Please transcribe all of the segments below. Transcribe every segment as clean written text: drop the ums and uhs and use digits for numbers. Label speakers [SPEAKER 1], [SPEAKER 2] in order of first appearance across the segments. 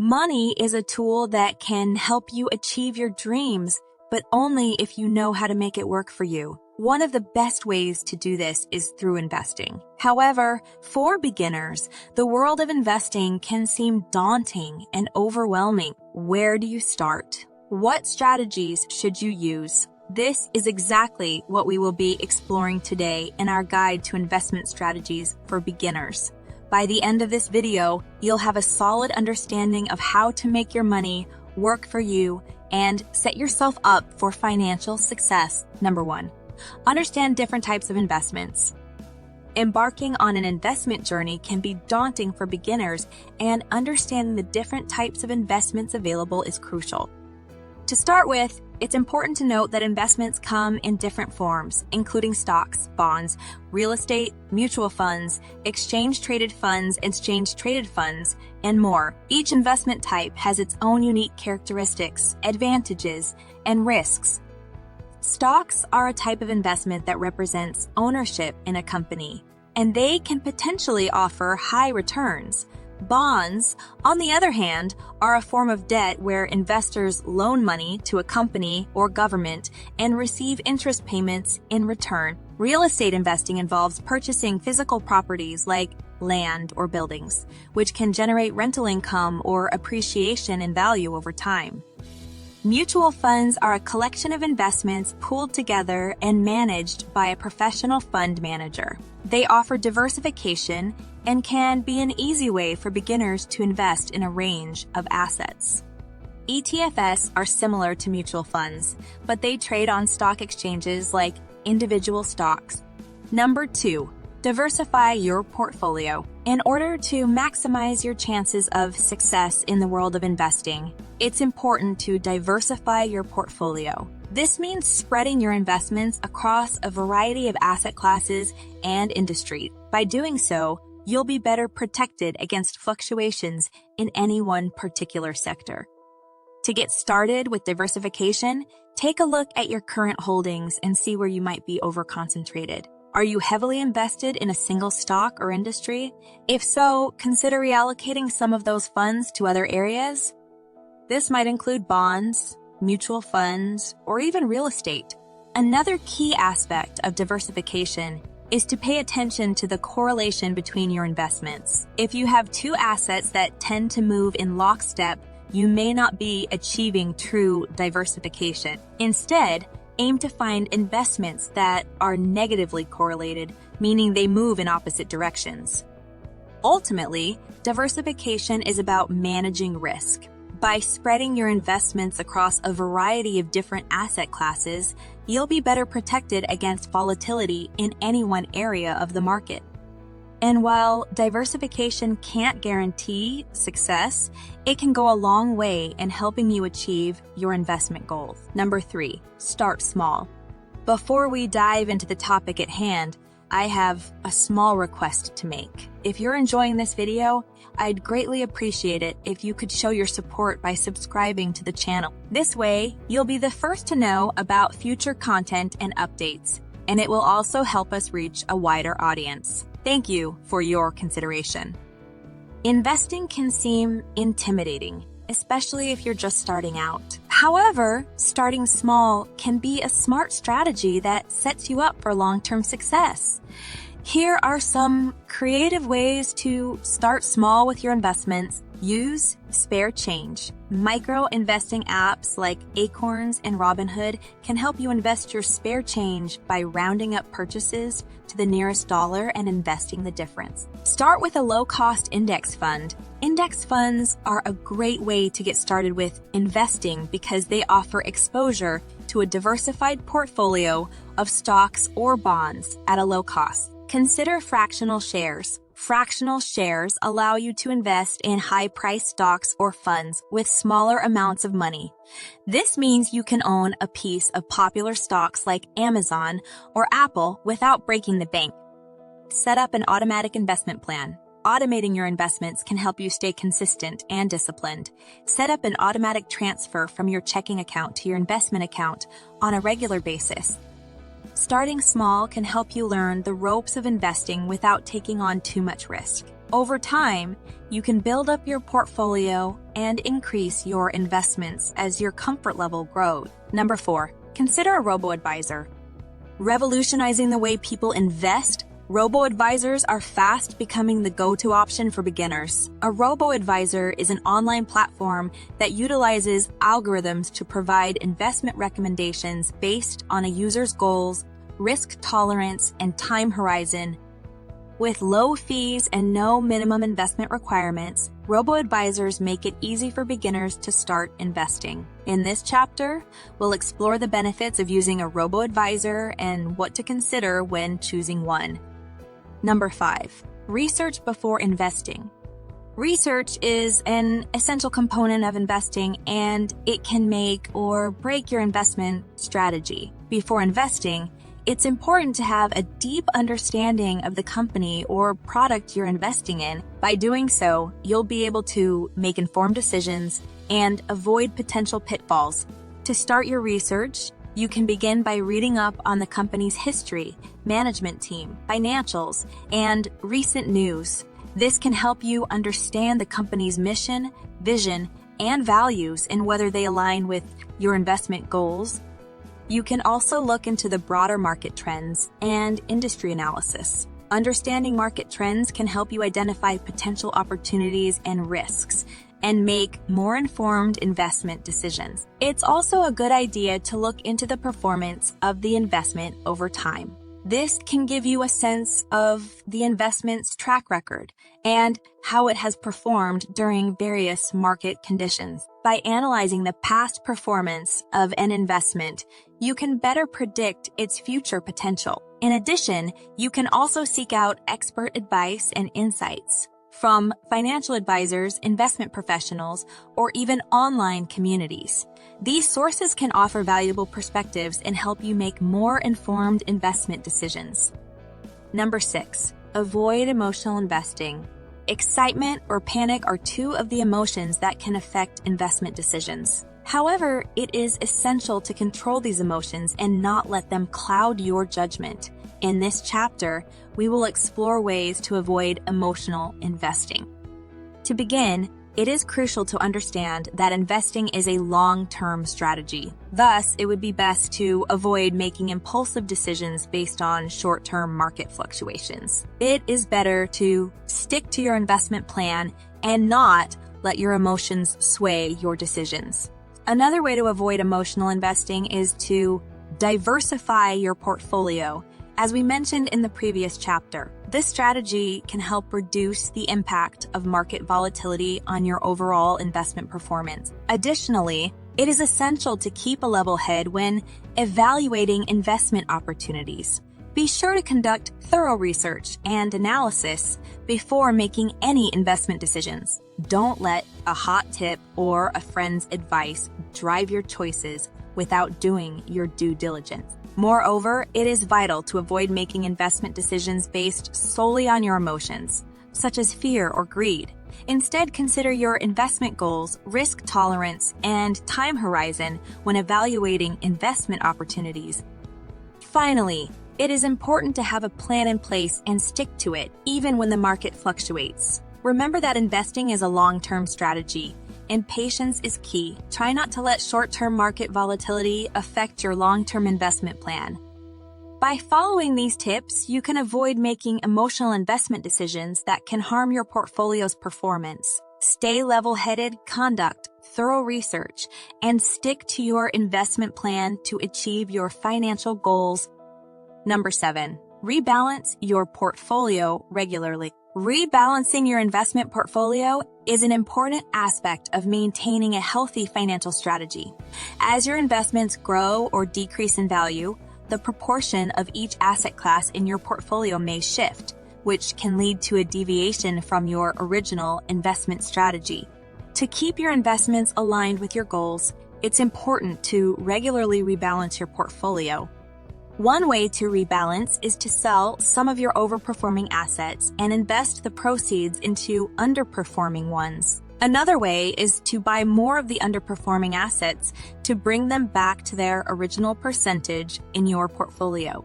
[SPEAKER 1] Money is a tool that can help you achieve your dreams, but only if you know how to make it work for you. One of the best ways to do this is through investing. However, for beginners, the world of investing can seem daunting and overwhelming. Where do you start? What strategies should you use? This is exactly what we will be exploring today in our guide to investment strategies for beginners. By the end of this video, you'll have a solid understanding of how to make your money work for you and set yourself up for financial success. Number 1, understand different types of investments. Embarking on an investment journey can be daunting for beginners, and understanding the different types of investments available is crucial. To start with, it's important to note that investments come in different forms, including stocks, bonds, real estate, mutual funds, exchange-traded funds, and more. Each investment type has its own unique characteristics, advantages, and risks. Stocks are a type of investment that represents ownership in a company, and they can potentially offer high returns. Bonds, on the other hand, are a form of debt where investors loan money to a company or government and receive interest payments in return. Real estate investing involves purchasing physical properties like land or buildings, which can generate rental income or appreciation in value over time. Mutual funds are a collection of investments pooled together and managed by a professional fund manager. They offer diversification and can be an easy way for beginners to invest in a range of assets. ETFs are similar to mutual funds, but they trade on stock exchanges like individual stocks. Number 2, diversify your portfolio. In order to maximize your chances of success in the world of investing, it's important to diversify your portfolio. This means spreading your investments across a variety of asset classes and industries. By doing so, you'll be better protected against fluctuations in any one particular sector. To get started with diversification, take a look at your current holdings and see where you might be overconcentrated. Are you heavily invested in a single stock or industry? If so, consider reallocating some of those funds to other areas. This might include bonds, mutual funds, or even real estate. Another key aspect of diversification is to pay attention to the correlation between your investments. If you have two assets that tend to move in lockstep, you may not be achieving true diversification. Instead, aim to find investments that are negatively correlated, meaning they move in opposite directions. Ultimately, diversification is about managing risk. By spreading your investments across a variety of different asset classes, you'll be better protected against volatility in any one area of the market. And while diversification can't guarantee success, it can go a long way in helping you achieve your investment goals. Number 3, start small. Before we dive into the topic at hand, I have a small request to make. If you're enjoying this video, I'd greatly appreciate it if you could show your support by subscribing to the channel. This way, you'll be the first to know about future content and updates, and it will also help us reach a wider audience. Thank you for your consideration. Investing can seem intimidating, especially if you're just starting out. However, starting small can be a smart strategy that sets you up for long-term success. Here are some creative ways to start small with your investments. Use spare change. Micro-investing apps like Acorns and Robinhood can help you invest your spare change by rounding up purchases to the nearest dollar and investing the difference. Start with a low-cost index fund. Index funds are a great way to get started with investing because they offer exposure to a diversified portfolio of stocks or bonds at a low cost. Consider fractional shares. Fractional shares allow you to invest in high-priced stocks or funds with smaller amounts of money. This means you can own a piece of popular stocks like Amazon or Apple without breaking the bank. Set up an automatic investment plan. Automating your investments can help you stay consistent and disciplined. Set up an automatic transfer from your checking account to your investment account on a regular basis. Starting small can help you learn the ropes of investing without taking on too much risk. Over time, you can build up your portfolio and increase your investments as your comfort level grows. Number 4, consider a robo-advisor. Revolutionizing the way people invest, robo-advisors are fast becoming the go-to option for beginners. A robo-advisor is an online platform that utilizes algorithms to provide investment recommendations based on a user's goals, risk tolerance, and time horizon. With low fees and no minimum investment requirements, robo-advisors make it easy for beginners to start investing. In this chapter, we'll explore the benefits of using a robo-advisor and what to consider when choosing one. Number 5, research before investing. Research is an essential component of investing, and it can make or break your investment strategy. Before investing, it's important to have a deep understanding of the company or product you're investing in. By doing so, you'll be able to make informed decisions and avoid potential pitfalls. To start your research, you can begin by reading up on the company's history, management team, financials, and recent news. This can help you understand the company's mission, vision, and values and whether they align with your investment goals. You can also look into the broader market trends and industry analysis. Understanding market trends can help you identify potential opportunities and risks and make more informed investment decisions. It's also a good idea to look into the performance of the investment over time. This can give you a sense of the investment's track record and how it has performed during various market conditions. By analyzing the past performance of an investment, you can better predict its future potential. In addition, you can also seek out expert advice and insights from financial advisors, investment professionals, or even online communities. These sources can offer valuable perspectives and help you make more informed investment decisions. Number 6, avoid emotional investing. Excitement or panic are two of the emotions that can affect investment decisions. However, it is essential to control these emotions and not let them cloud your judgment. In this chapter, we will explore ways to avoid emotional investing. To begin, it is crucial to understand that investing is a long-term strategy. Thus, it would be best to avoid making impulsive decisions based on short-term market fluctuations. It is better to stick to your investment plan and not let your emotions sway your decisions. Another way to avoid emotional investing is to diversify your portfolio. As we mentioned in the previous chapter, this strategy can help reduce the impact of market volatility on your overall investment performance. Additionally, it is essential to keep a level head when evaluating investment opportunities. Be sure to conduct thorough research and analysis before making any investment decisions. Don't let a hot tip or a friend's advice drive your choices without doing your due diligence. Moreover, it is vital to avoid making investment decisions based solely on your emotions, such as fear or greed. Instead, consider your investment goals, risk tolerance, and time horizon when evaluating investment opportunities. Finally, it is important to have a plan in place and stick to it, even when the market fluctuates. Remember that investing is a long-term strategy, and patience is key. Try not to let short-term market volatility affect your long-term investment plan. By following these tips, you can avoid making emotional investment decisions that can harm your portfolio's performance. Stay level-headed, conduct thorough research, and stick to your investment plan to achieve your financial goals. Number 7, rebalance your portfolio regularly. Rebalancing your investment portfolio is an important aspect of maintaining a healthy financial strategy. As your investments grow or decrease in value, the proportion of each asset class in your portfolio may shift, which can lead to a deviation from your original investment strategy. To keep your investments aligned with your goals, it's important to regularly rebalance your portfolio. One way to rebalance is to sell some of your overperforming assets and invest the proceeds into underperforming ones. Another way is to buy more of the underperforming assets to bring them back to their original percentage in your portfolio.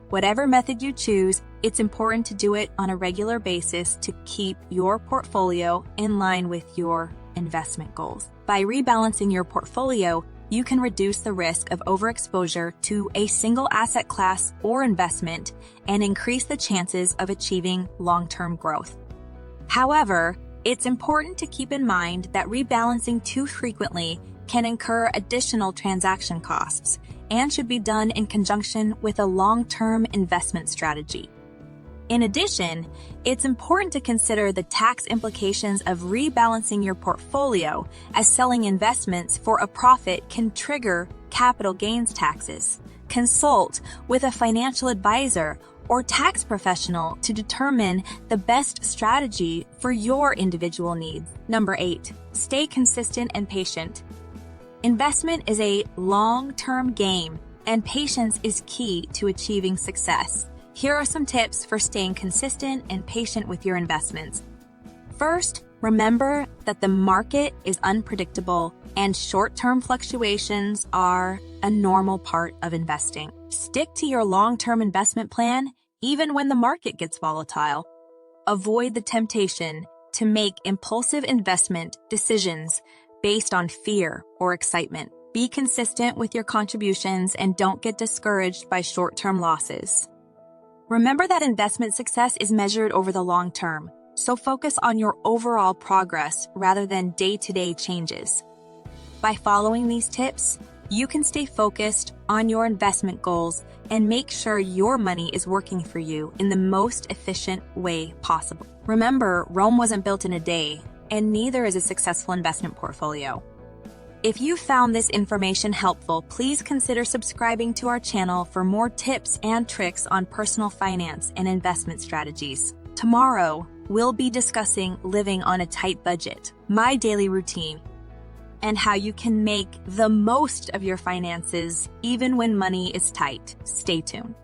[SPEAKER 1] Whatever method you choose, It's important to do it on a regular basis to keep your portfolio in line with your investment goals. By rebalancing your portfolio, you can reduce the risk of overexposure to a single asset class or investment and increase the chances of achieving long-term growth. However, it's important to keep in mind that rebalancing too frequently can incur additional transaction costs and should be done in conjunction with a long-term investment strategy. In addition, it's important to consider the tax implications of rebalancing your portfolio, as selling investments for a profit can trigger capital gains taxes. Consult with a financial advisor or tax professional to determine the best strategy for your individual needs. Number 8, stay consistent and patient. Investment is a long-term game, and patience is key to achieving success. Here are some tips for staying consistent and patient with your investments. First, remember that the market is unpredictable and short-term fluctuations are a normal part of investing. Stick to your long-term investment plan even when the market gets volatile. Avoid the temptation to make impulsive investment decisions based on fear or excitement. Be consistent with your contributions and don't get discouraged by short-term losses. Remember that investment success is measured over the long term, so focus on your overall progress rather than day-to-day changes. By following these tips, you can stay focused on your investment goals and make sure your money is working for you in the most efficient way possible. Remember, Rome wasn't built in a day, and neither is a successful investment portfolio. If you found this information helpful, please consider subscribing to our channel for more tips and tricks on personal finance and investment strategies. Tomorrow, we'll be discussing living on a tight budget, my daily routine, and how you can make the most of your finances even when money is tight. Stay tuned.